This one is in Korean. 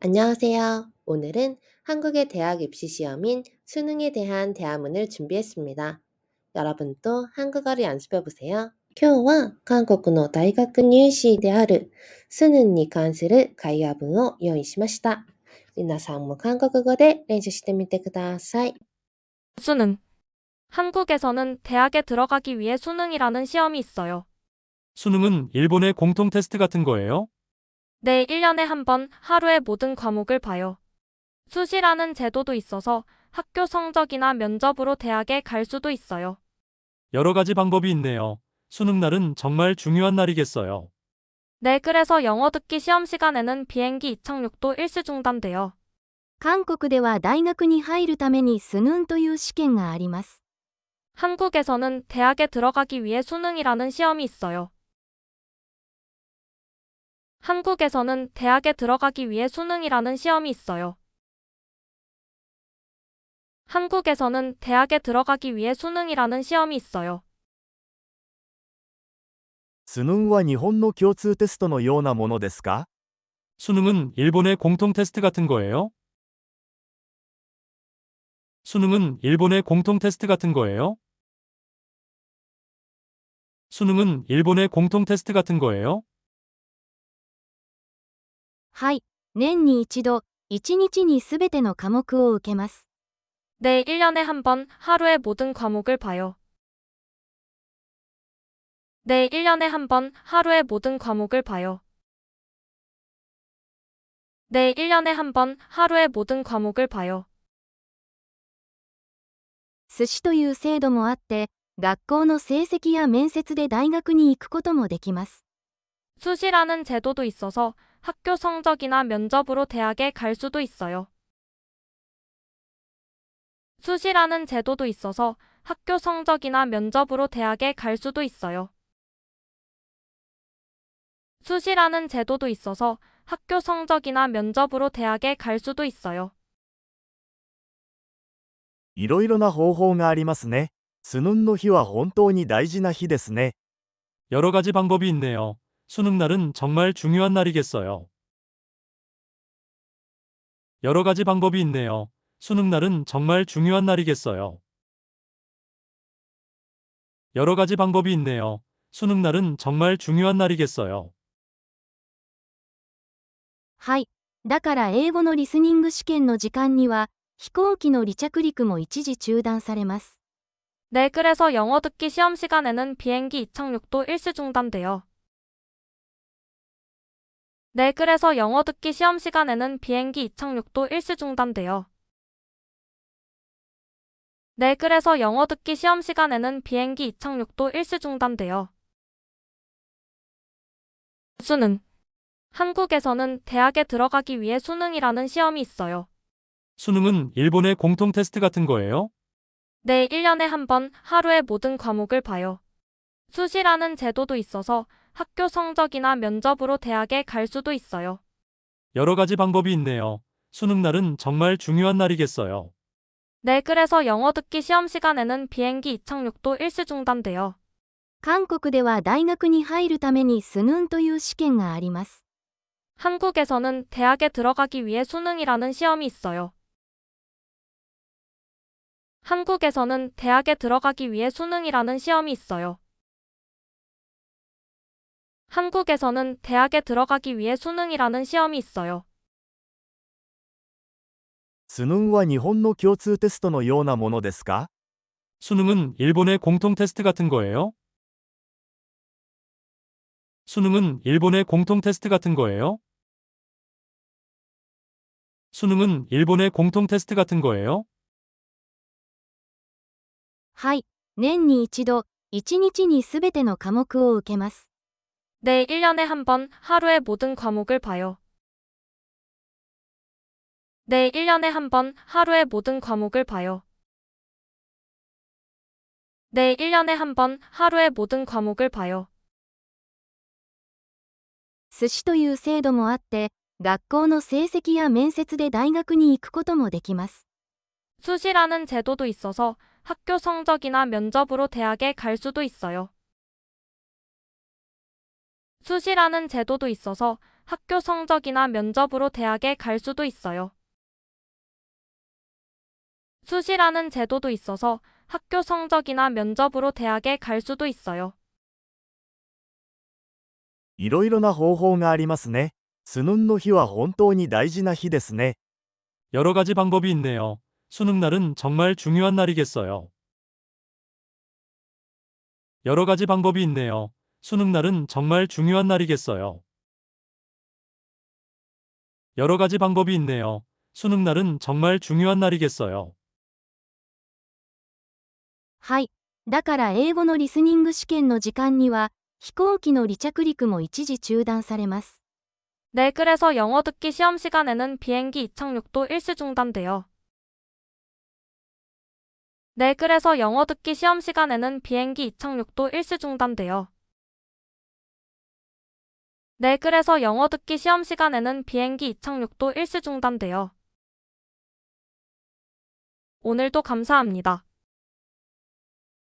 안녕하세요. 오늘은 한국의 대학 입시 시험인 수능에 대한 대화문을 준비했습니다. 여러분도 한국어를 연습해 보세요. 今日は韓国の大学入試である수능に関する会話文を用意しました。皆さんも韓国語で練習してみてください。 수능. 한국에서는 대학에 들어가기 위해 수능이라는 시험이 있어요. 수능은 일본의 공통 테스트 같은 거예요? 네, 1년에 한 번 하루에 모든 과목을 봐요. 수시라는 제도도 있어서 학교 성적이나 면접으로 대학에 갈 수도 있어요. 여러 가지 방법이 있네요. 수능 날은 정말 중요한 날이겠어요. 네, 그래서 영어 듣기 시험 시간에는 비행기 이착륙도 일시 중단돼요. 韓国では大学に入るためにスヌンという試験があります。 한국에서는 대학에 들어가기 위해 수능이라는 시험이 있어요. 한국에서는 대학에 들어가기 위해 수능이라는 시험이 있어요. 한국에서는 대학에 들어가기 위해 수능이라는 시험이 있어요. スヌンは日本の共通テストのようなものですか？ 수능은 일본의 공통 테스트 같은 거예요? 수능은 일본의 공통 테스트 같은 거예요? 수능은 일본의 공통 테스트 같은 거예요? はい、年に一度、1日にすべての科目を受けます。 네, 1년에 한 번 하루에 모든 과목을 봐요. 네, 1년에 한 번 하루에 모든 과목을 봐요. 네, 1년에 한 번 하루에 모든 과목을 봐요. 寿司という制度もあって、学校の成績や面接で大学に行くこともできます。 수시라는 제도도 있어서 학교 성적이나 면접으로 대학에 갈 수도 있어요. 수시라는 제도도 있어서 학교 성적이나 면접으로 대학에 갈 수도 있어요. 수시라는 제도도 있어서 학교 성적이나 면접으로 대학에 갈 수도 있어요. いろいろな方法がありますね。スヌンの日は本当に大事な日ですね。 여러 가지 방법이 있네요. 수능 날은 정말 중요한 날이겠어요. 여러 가지 방법이 있네요. 수능 날은 정말 중요한 날이겠어요. 여러 가지 방법이 있네요. 수능 날은 정말 중요한 날이겠어요. はい、だから英語のリスニング試験の時間には、飛行機の離着陸も一時中断されます。 네, 그래서 영어 듣기 시험 시간에는 비행기 이착륙도 일시 중단돼요. 네, 그래서 영어 듣기 시험 시간에는 비행기 이착륙도 일시 중단돼요. 네, 그래서 영어 듣기 시험 시간에는 비행기 이착륙도 일시 중단돼요. 수능. 한국에서는 대학에 들어가기 위해 수능이라는 시험이 있어요. 수능은 일본의 공통 테스트 같은 거예요? 네, 1년에 한 번 하루에 모든 과목을 봐요. 수시라는 제도도 있어서 학교 성적이나 면접으로 대학에 갈 수도 있어요. 여러 가지 방법이 있네요. 수능 날은 정말 중요한 날이겠어요. 네, 그래서 영어 듣기 시험 시간에는 비행기 이착륙도 일시 중단돼요. 韓国では大学に入るためにスヌンという試験があります。 한국에서는 대학에 들어가기 위해 수능이라는 시험이 있어요. 한국에서는 대학에 들어가기 위해 수능이라는 시험이 있어요. 한국에서는 대학에 들어가기 위해 수능이라는 시험이 있어요. スヌンは日本の共通テストのようなものですか？ 수능은 일본의 공통 테스트 같은 거예요? 수능은 일본의 공통 테스트 같은 거예요? 수능은 일본의 공통 테스트 같은 거예요? はい、年に一度、1日にすべての科目を受けます。 네, 1년에 한 번 하루에 모든 과목을 봐요. 네, 1년에 한 번 하루에 모든 과목을 봐요. 네, 1년에 한 번 하루에 모든 과목을 봐요. 寿司という制度もあって、学校の成績や面接で大学に行くこともできます。 수시라는 제도도 있어서 학교 성적이나 면접으로 대학에 갈 수도 있어요. 수시라는 제도도 있어서 학교 성적이나 면접으로 대학에 갈 수도 있어요. 수시라는 제도도 있어서 학교 성적이나 면접으로 대학에 갈 수도 있어요. いろいろな方法がありますね。スヌンの日は本当に大事な日ですね。 여러 가지 방법이 있네요. 수능 날은 정말 중요한 날이겠어요. 여러 가지 방법이 있네요. 수능 날은 정말 중요한 날이겠어요. 여러 가지 방법이 있네요. 수능 날은 정말 중요한 날이겠어요. はい。だから英語のリスニング試験の時間には、飛行機の離着陸も一時中断されます。 네, 그래서 영어 듣기 시험 시간에는 비행기 이착륙도 일시 중단돼요. 네, 그래서 영어 듣기 시험 시간에는 비행기 이착륙도 일시 중단돼요. 네, 그래서 영어 듣기 시험 시간에는 비행기 이착륙도 일시 중단돼요. 오늘도 감사합니다.